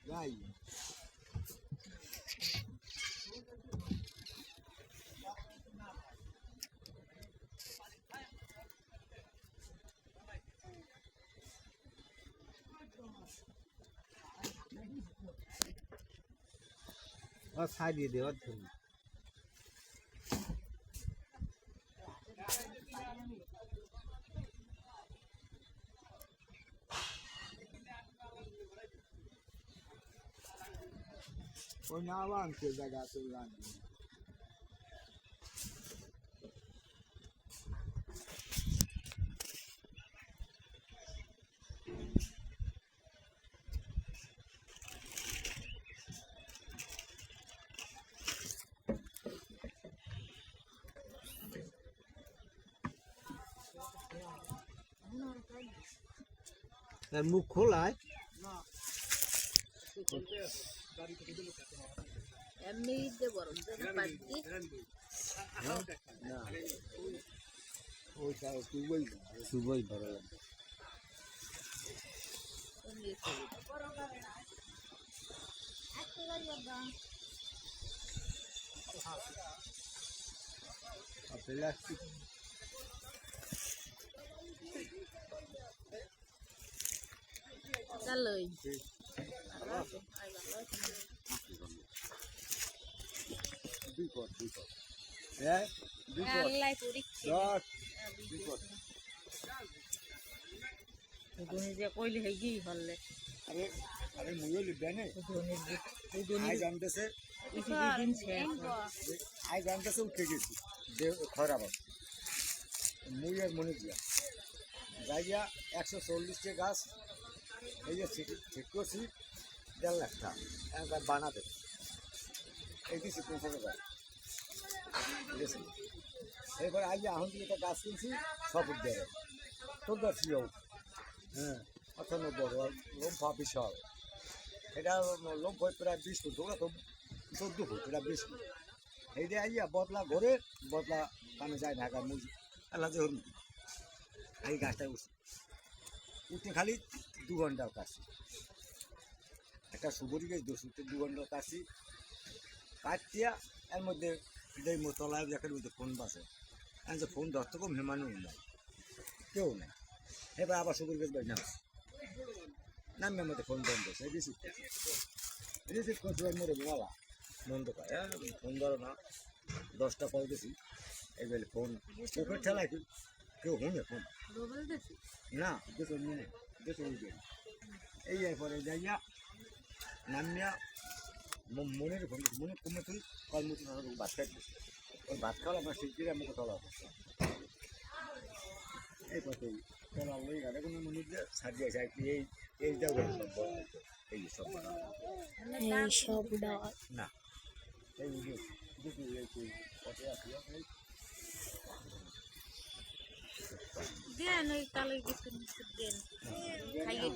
যাই ছাই দিয়ে দেওয়ার জন্য ওই না আনছে জায়গা তো রাখবে তার মুখ খোলায় এমনি যে গরম পাচ্ছি না ওইটা খুবই ভালো লাগে প্লাস্টিক চালই হ্যাঁ আল্লাহ পরীক্ষা যে কইলে হেগি হলে আরে আরে মুইও লিখবে না আই জানতেছে আই জানতেছে উঠে গেছি খারাপ মুই আর মনে দিয়া যাইয়া 140টা গাছ এই যে ঠিক করছি 1.5 লাখ টাকা একবার বানাতে এই দিচ্ছি 50 টাকা ঠিক আছে এবার আজ এখন থেকে একটা গাছ কিনছি 6 ফুট দেড় তোর গাছ হোক হ্যাঁ 98 লম্ফা বিশাল এটা লম্ফ প্রায় 20 ফুট ওরা তো 14 ফুট এটা 20 ফুট এই যে আইয়া বদলা ঘরে বদলা কানে যায় ঢাকা মুজ আল্লাহ যে হরি এই গাছটায় উঠছি উঠতে খালি 2 ঘন্টাও কাটছি একটা সুবরি গাছ 2 ঘন্টাও কাটছি কাটিয়া এর মধ্যে তলায় দেখার মধ্যে ফোন বাসে যে ফোন ধরতে কম হেমানো নাই কেউ নেই এবার আবার সুবরি গাছ বাড়ি নামের মধ্যে ফোন বন্ধ এই রিসিভ করছি মেরে বলা বন্ধ পায় ফোন ধরো না 10টা কল গেছি এবার ফোন চোখের ঠেলায় কেউ শুনে ফোন না দেখো নিয়ে দেখো এই এরপরে যাইয়া নামিয়া মনের ফোন মনে কমে তুই কলমুটি ভাত খাইতে ওই ভাত খাওয়া আমার শিল্পীরা আমাকে তলা এই পথেই তলা ওই গাড়ি কোনো মনে সাজিয়ে যায় এই এইটাও এই সব না এই দেখি পথে আসি দেন ওই তালে কিছু দেন খাইয়ে